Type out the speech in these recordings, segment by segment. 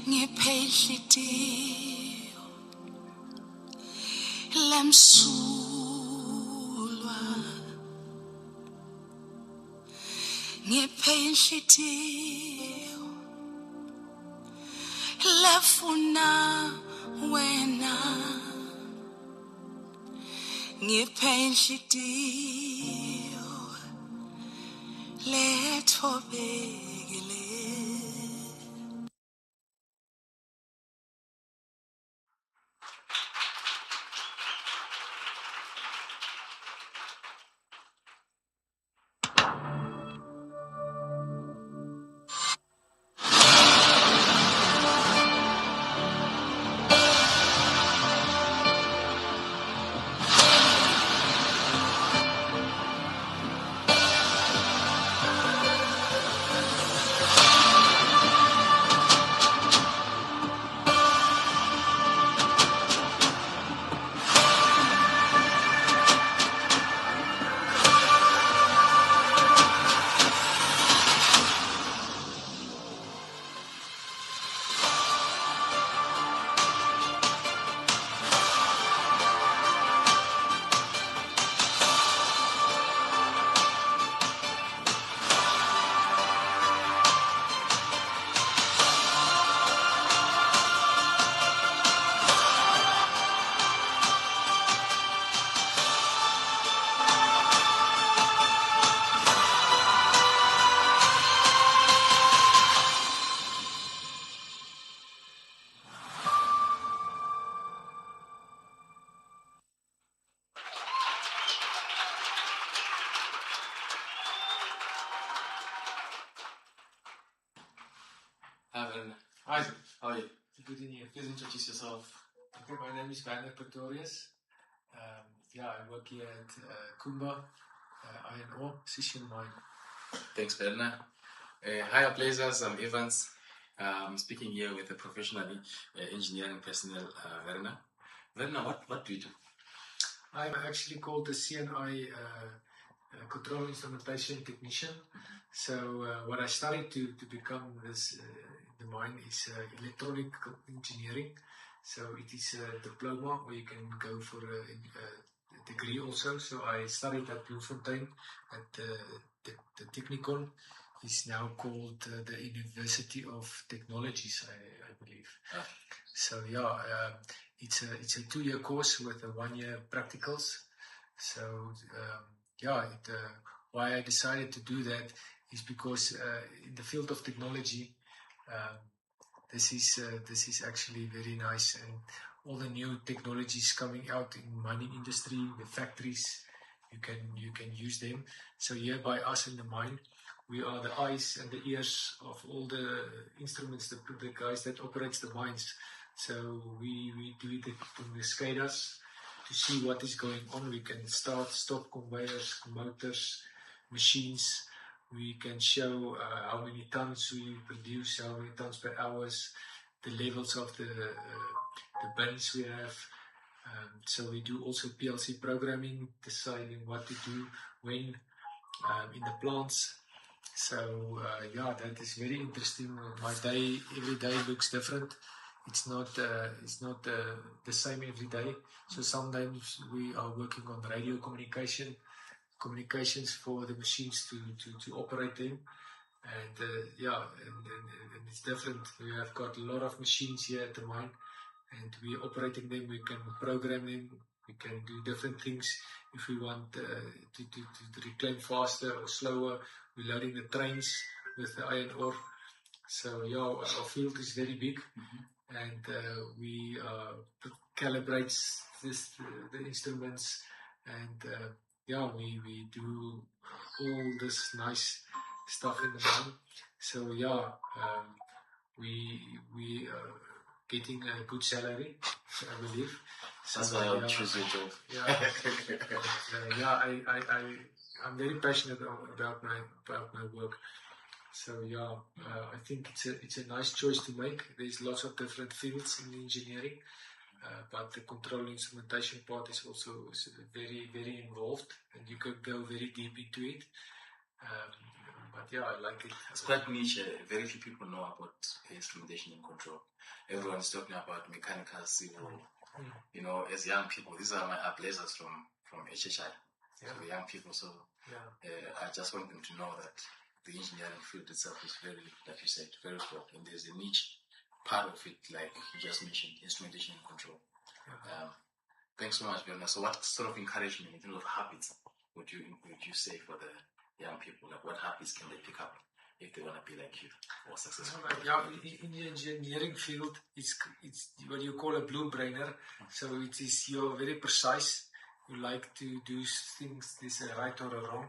Ngiphehlidiyo lemsulwa Ngiphehlidiyo lefuna wena Ngiphehlidiyo lethobekele Hi, how are you? Good in here. Please introduce yourself. Okay, my name is Werner Pretorius. I work here at Kumba, Iron Ore, Sishen Mine. Thanks, Werner. Hi, Ablazers. I'm Evans. I'm speaking here with a professional engineering personnel, Werner. Werner, what do you do? I'm actually called the CNI Control Instrumentation Technician. So what I studied to become this in the mine is electronic engineering. So it is a diploma, or you can go for a degree also. So I studied at Bloemfontein at the Technikon. It's now called the University of Technologies, I believe. So it's a 2-year course with a 1-year practicals. So why I decided to do that is because in the field of technology, this is actually very nice, and all the new technologies coming out in mining industry, the factories, you can use them. So here by us in the mine, we are the eyes and the ears of all the instruments, the guys that operates the mines. So we do the SCADAs to see what is going on. We can start, stop conveyors, motors, machines. We can show how many tons we produce, how many tons per hour, the levels of the bins we have. So we do also PLC programming, deciding what to do when in the plants. So that is very interesting. My day, every day looks different. It's not the same every day. So sometimes we are working on radio communications for the machines to operate them. And and it's different. We have got a lot of machines here at the mine, and we're operating them. We can program them. We can do different things. If we want to reclaim faster or slower, we're loading the trains with the iron ore. So our field is very big, and we calibrate the instruments, and we do all this nice stuff in the mine. So we getting a good salary, I believe. So, that's why I choose your job. I'm very passionate about my work. So I think it's a nice choice to make. There's lots of different fields in engineering, but the control instrumentation part is also very, very involved, and you can go very deep into it. But yeah, I like it. It's quite niche. Very few people know about instrumentation and control. Everyone's talking about mechanical, civil. You know, as young people, these are my Ablazers from HHI. Yeah. So the young people. So I just want them to know that the engineering field itself is very, like you said, very broad, and there's a niche part of it, like you just mentioned, instrumentation and control. Thanks so much, Bernard. So, what sort of encouragement in terms of habits would you say for the young people? Like, what habits can they pick up if they want to be like you or successful? Yeah, in the engineering field, it's what you call a blue brainer. So it is you're very precise. You like to do things. There's a right or a wrong.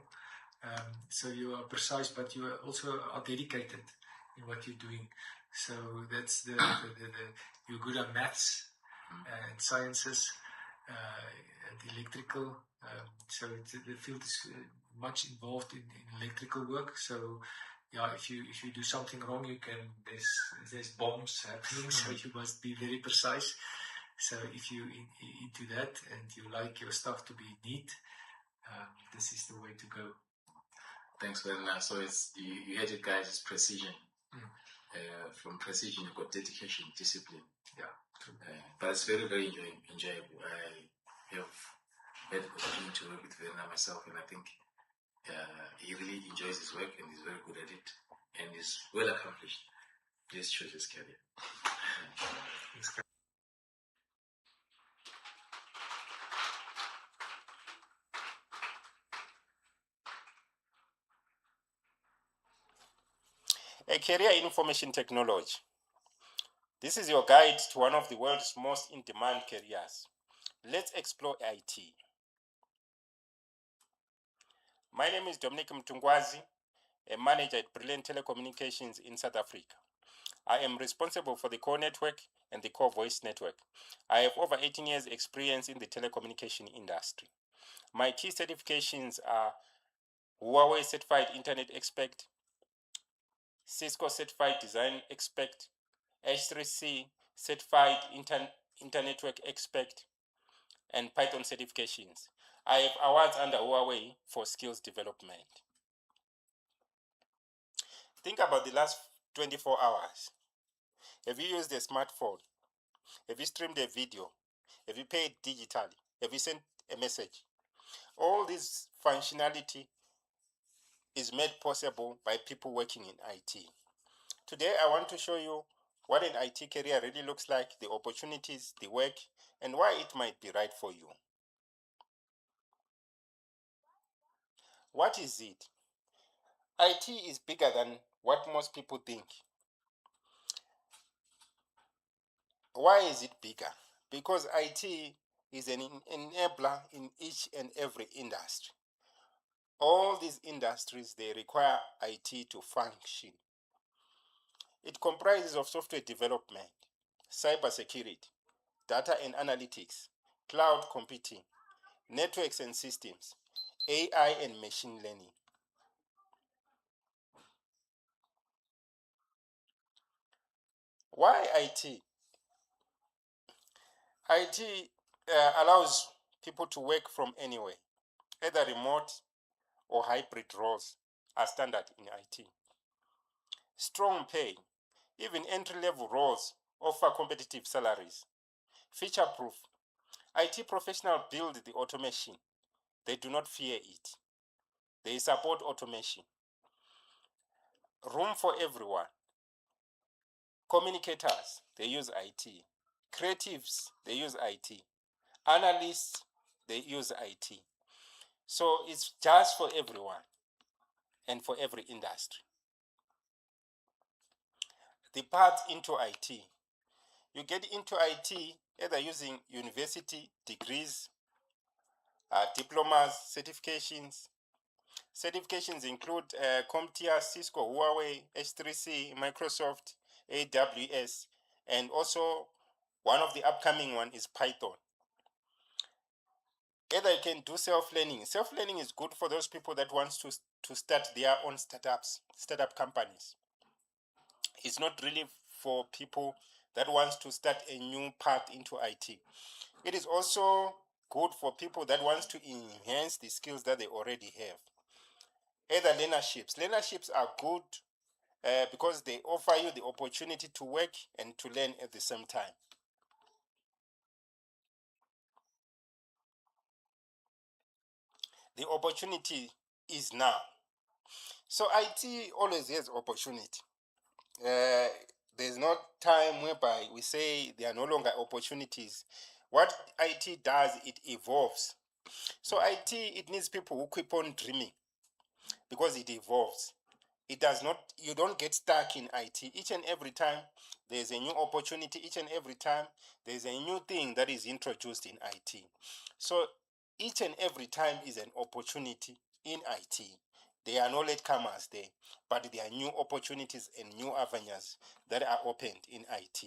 So you are precise, but you also are dedicated in what you're doing. So that's the you're good at maths and sciences and electrical. So the field is much involved in electrical work. So yeah, if you do something wrong, there's bombs happening. So you must be very precise. So if you into that and you like your stuff to be neat, this is the way to go. Thanks very much. So it's you had it, guys. It's precision. From precision, you've got dedication, discipline. Yeah. But it's very, very enjoyable. I have had the opportunity to work with Verna myself, and I think he really enjoys his work and he's very good at it and is well accomplished. Please choose his career. A career in information technology. This is your guide to one of the world's most in-demand careers. Let's explore IT. My name is Dominic Mtungwazi, a manager at Brilliant Telecommunications in South Africa. I am responsible for the core network and the core voice network. I have over 18 years experience in the telecommunication industry. My key certifications are Huawei Certified Internet Expert, Cisco Certified Design Expert, H3C Certified Internetwork Expert, and Python certifications. I have awards under Huawei for skills development. Think about the last 24 hours. Have you used a smartphone? Have you streamed a video? Have you paid digitally? Have you sent a message? All this functionality is made possible by people working in IT. Today, I want to show you what an IT career really looks like, the opportunities, the work, and why it might be right for you. What is it? IT is bigger than what most people think. Why is it bigger? Because IT is an enabler in each and every industry. All these industries, they require IT to function. It comprises of software development, cybersecurity, data and analytics, cloud computing, networks and systems, AI and machine learning. Why IT? IT allows people to work from anywhere, either remote or hybrid roles are standard in IT. Strong pay, even entry-level roles offer competitive salaries. Feature-proof, IT professionals build the automation. They do not fear it. They support automation. Room for everyone. Communicators, they use IT. Creatives, they use IT. Analysts, they use IT. So it's just for everyone and for every industry. The path into IT. You get into IT either using university degrees, diplomas, certifications. Certifications include CompTIA, Cisco, Huawei, H3C, Microsoft, AWS, and also one of the upcoming one is Python. Either you can do self-learning. Self-learning is good for those people that want to start their own startup companies. It's not really for people that wants to start a new path into IT. It is also good for people that wants to enhance the skills that they already have. Either learnerships. Learnerships are good because they offer you the opportunity to work and to learn at the same time. The opportunity is now. So IT always has opportunity. There's no time whereby we say there are no longer opportunities. What IT does, it evolves. So IT, it needs people who keep on dreaming because it evolves. It does not, you don't get stuck in IT. Each and every time there's a new opportunity, each and every time there's a new thing that is introduced in IT. So each and every time is an opportunity in IT. There are no latecomers there, but there are new opportunities and new avenues that are opened in IT.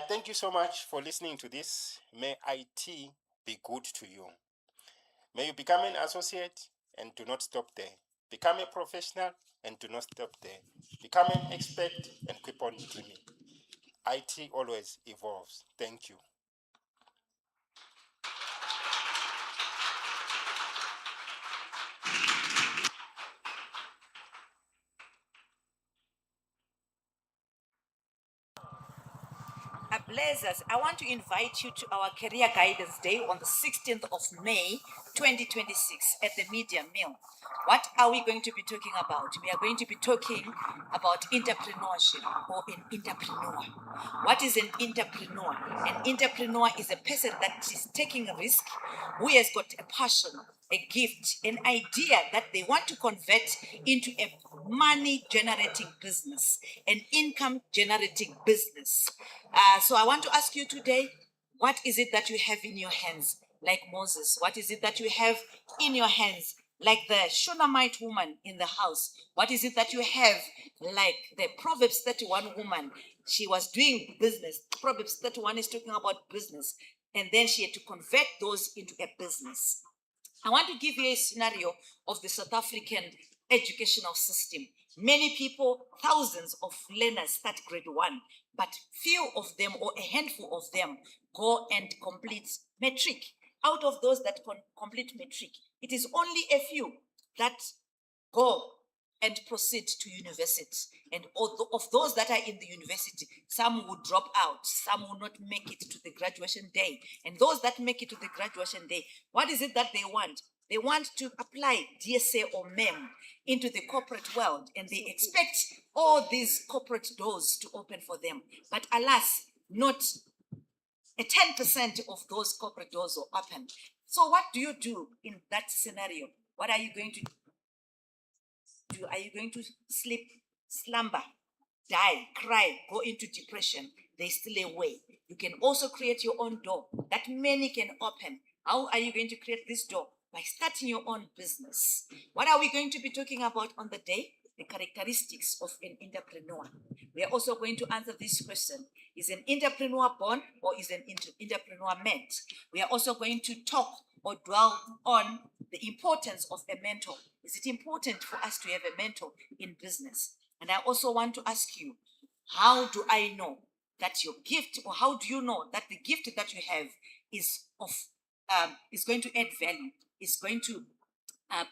Thank you so much for listening to this. May IT be good to you. May you become an associate and do not stop there. Become a professional and do not stop there. Become an expert and keep on dreaming. IT always evolves. Thank you. Ablazers, I want to invite you to our Career Guidance Day on the 16th of May, 2026 at the Media Mill. What are we going to be talking about? We are going to be talking about entrepreneurship or an entrepreneur. What is an entrepreneur? An entrepreneur is a person that is taking a risk, who has got a passion, a gift, an idea that they want to convert into a money generating business, an income generating business. So I want to ask you today, what is it that you have in your hands, like Moses? What is it that you have in your hands, like the Shunammite woman in the house? What is it that you have, like the Proverbs 31 woman? She was doing business. Proverbs 31 is talking about business. And then she had to convert those into a business. I want to give you a scenario of the South African educational system. Many people, thousands of learners start grade 1, but few of them or a handful of them go and complete matric. Out of those that complete matric, it is only a few that go and proceed to university. And of those that are in the university, some will drop out, some will not make it to the graduation day. And those that make it to the graduation day, what is it that they want? They want to apply DSA or MEM into the corporate world, and they expect all these corporate doors to open for them. But alas, not a 10% of those corporate doors will open. So what do you do in that scenario? What are you going to do? Are you going to sleep, slumber, die, cry, go into depression? There's still a way. You can also create your own door that many can open. How are you going to create this door? By starting your own business. What are we going to be talking about on the day? The characteristics of an entrepreneur. We are also going to answer this question. Is an entrepreneur born or is an entrepreneur meant? We are also going to talk or dwell on the importance of a mentor. Is it important for us to have a mentor in business? And I also want to ask you, how do I know that your gift, or how do you know that the gift that you have is going to add value, is going to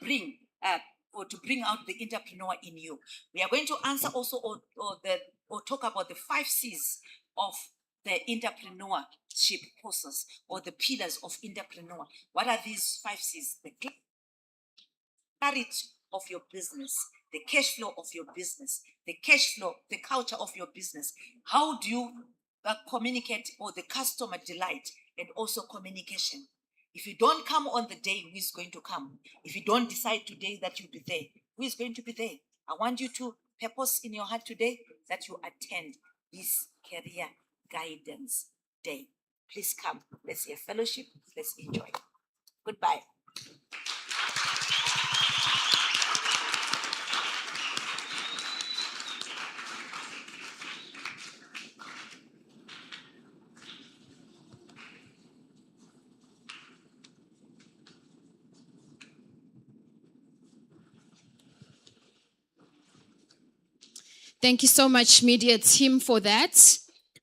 bring out the entrepreneur in you? We are going to answer also or talk about the 5 C's of the entrepreneurship process, or the pillars of entrepreneur. What are these 5 C's? The clarity of your business, the cash flow of your business, the cash flow, the culture of your business. How do you communicate, or the customer delight, and also communication? If you don't come on the day, who is going to come? If you don't decide today that you'll be there, who is going to be there? I want you to purpose in your heart today that you attend this Career Guidance Day. Please come. Let's hear fellowship. Let's enjoy. Goodbye. Thank you so much, media team, for that.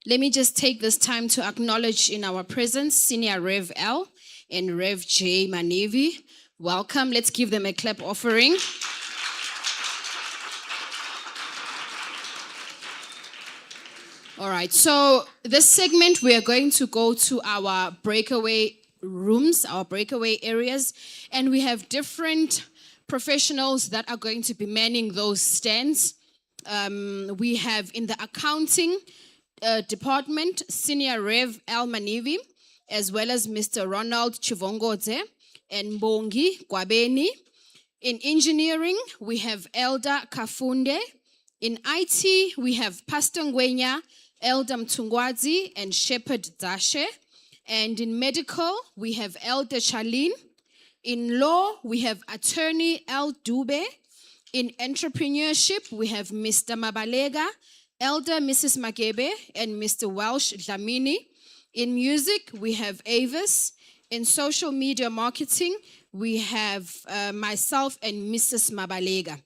Let me just take this time to acknowledge in our presence Senior Rev L and Rev J Manevi Welcome. Let's give them a clap offering. All right, so this segment, we are going to go to our breakaway rooms, our breakaway areas, and we have different professionals that are going to be manning those stands. We have in the accounting department, Senior Rev Al Manivi, as well as Mr. Ronald Chivongodze and Mbongi Kwabeni. In engineering, we have Elder Kafunde. In IT, we have Pastor Ngwenya, Elder Mtungwazi, and Shepherd Dashe. And in medical, we have Elder Charlene. In law, we have Attorney El Dube. In entrepreneurship, we have Mr. Mabalega, Elder Mrs. Magebe, and Mr. Welsh Dlamini. In music, we have Avis. In social media marketing, we have myself and Mrs. Mabalega.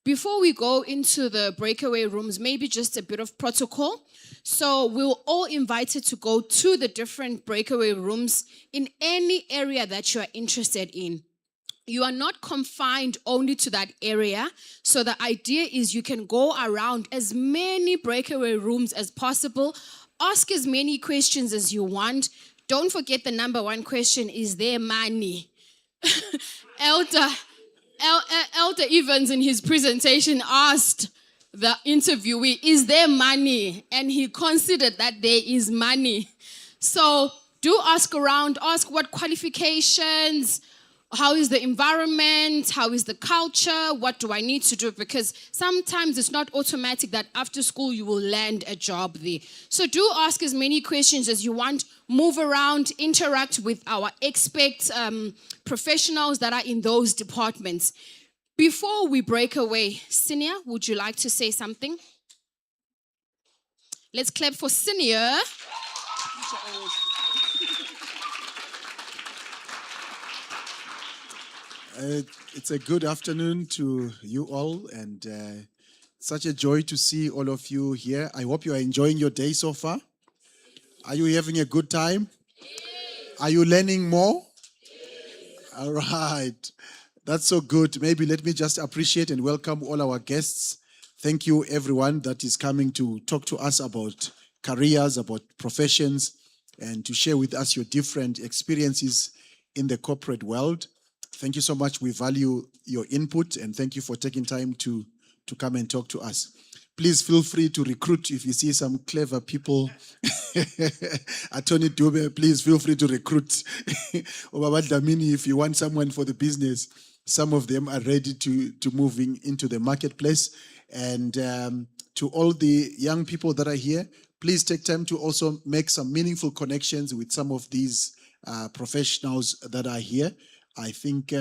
Before we go into the breakaway rooms, maybe just a bit of protocol. So we're all invited to go to the different breakaway rooms in any area that you are interested in. You are not confined only to that area. So the idea is you can go around as many breakaway rooms as possible, ask as many questions as you want. Don't forget the number one question, is there money? Elder Evans in his presentation asked the interviewee, is there money? And he considered that there is money. So do ask around, ask what qualifications, how is the environment, how is the culture, what do I need to do? Because sometimes it's not automatic that after school you will land a job there. So do ask as many questions as you want, move around, interact with our expert professionals that are in those departments. Before we break away, Senior, would you like to say something? Let's clap for Senior. It's a good afternoon to you all, and such a joy to see all of you here. I hope you are enjoying your day so far. Are you having a good time? Are you learning more? All right. That's so good. Maybe let me just appreciate and welcome all our guests. Thank you, everyone that is coming to talk to us about careers, about professions, and to share with us your different experiences in the corporate world. Thank you so much. We value your input, and thank you for taking time to come and talk to us. Please feel free to recruit if you see some clever people. Attorney Dube, please feel free to recruit. Obaba Dlamini, if you want someone for the business, some of them are ready to moving into the marketplace. And to all the young people that are here, please take time to also make some meaningful connections with some of these professionals that are here. I think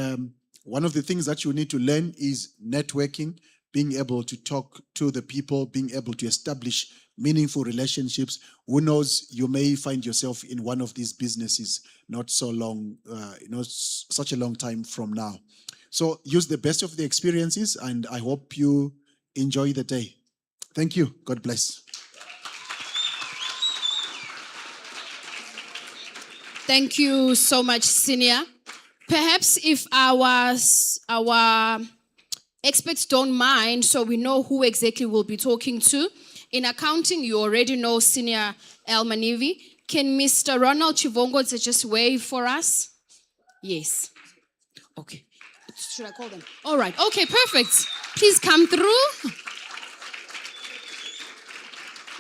one of the things that you need to learn is networking, being able to talk to the people, being able to establish meaningful relationships. Who knows, you may find yourself in one of these businesses not so long, such a long time from now. So use the best of the experiences, and I hope you enjoy the day. Thank you. God bless. Thank you so much, Senior. Perhaps if our experts don't mind, so we know who exactly we'll be talking to. In accounting, you already know Senior El Manivi. Can Mr. Ronald Chivongodze just wave for us? Yes. Okay. Should I call them? All right. Okay, perfect. Please come through.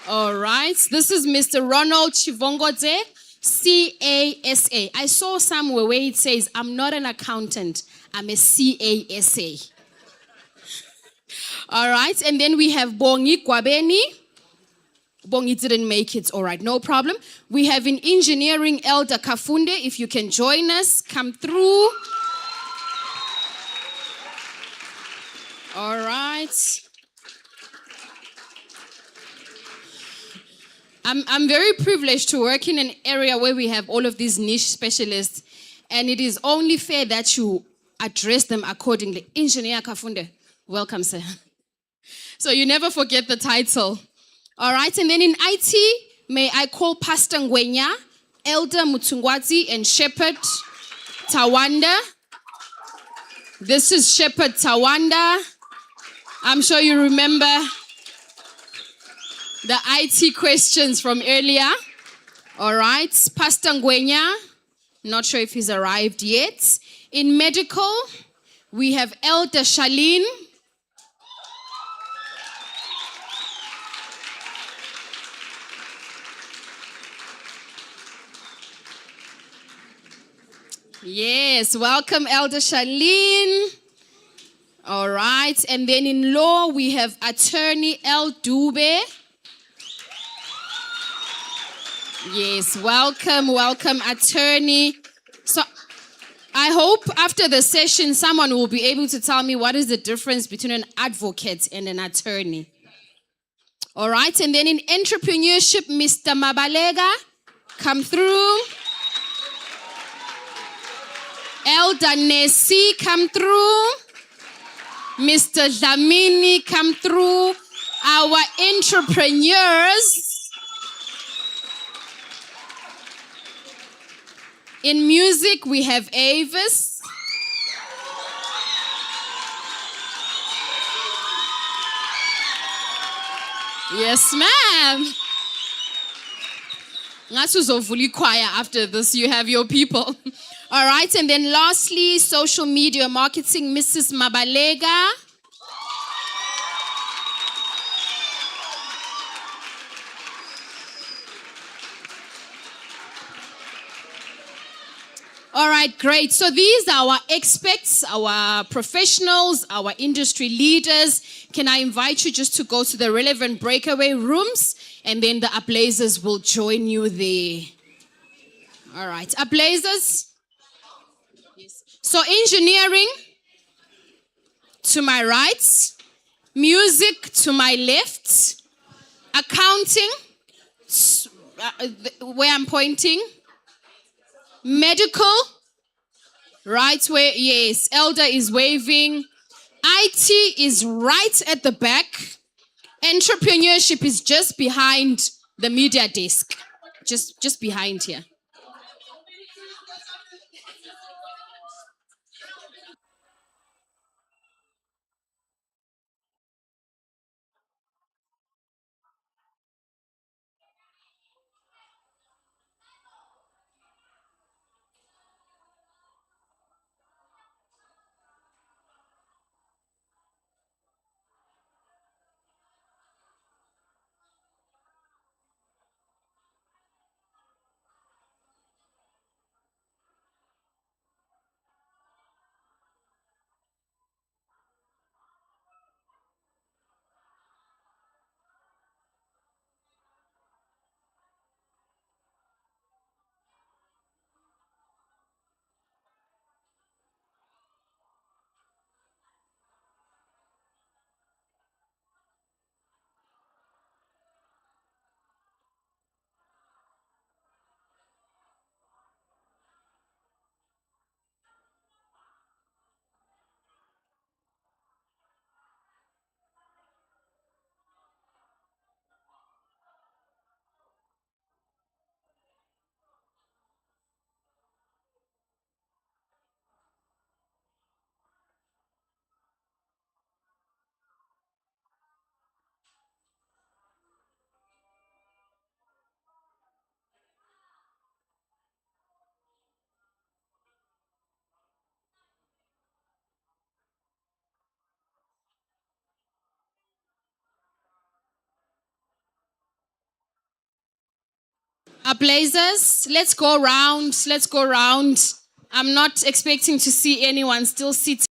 All right. This is Mr. Ronald Chivongodze, CASA. I saw somewhere where it says, I'm not an accountant, I'm a CASA. All right, and then we have Bongi Kwabeni. Bongi didn't make it, all right, no problem. We have in engineering Elder Kafunde. If you can join us, come through. All right. I'm very privileged to work in an area where we have all of these niche specialists, and it is only fair that you address them accordingly. Engineer Kafunde, welcome, sir. So you never forget the title. All right, and then in IT, may I call Pastor Ngwenya, Elder Mutungwazi, and Shepherd Tawanda. This is Shepherd Tawanda. I'm sure you remember the IT questions from earlier. All right. Pastor Ngwenya. Not sure if he's arrived yet. In medical, we have Elder Shalene. Yes, welcome Elder Shalene. All right, and then in law, we have Attorney El Dube. Yes, welcome Attorney. So I hope after the session, someone will be able to tell me what is the difference between an advocate and an attorney. All right, and then in entrepreneurship, Mr. Mabalega, come through. Elder Nessi, come through. Mr. Dlamini, come through. Our entrepreneurs. In music, we have Avis. Yes, ma'am. Ngasuzovuli choir after this, you have your people. All right, and then lastly, social media marketing, Mrs. Mabalega. All right, great. So these are our experts, our professionals, our industry leaders. Can I invite you just to go to the relevant breakaway rooms, and then the Ablazers will join you there. All right, Ablazers. So engineering to my right, music to my left, accounting, where I'm pointing, medical, right where, yes, Elder is waving, IT is right at the back, entrepreneurship is just behind the media desk, just behind here. Ablazers, let's go round. I'm not expecting to see anyone still seated.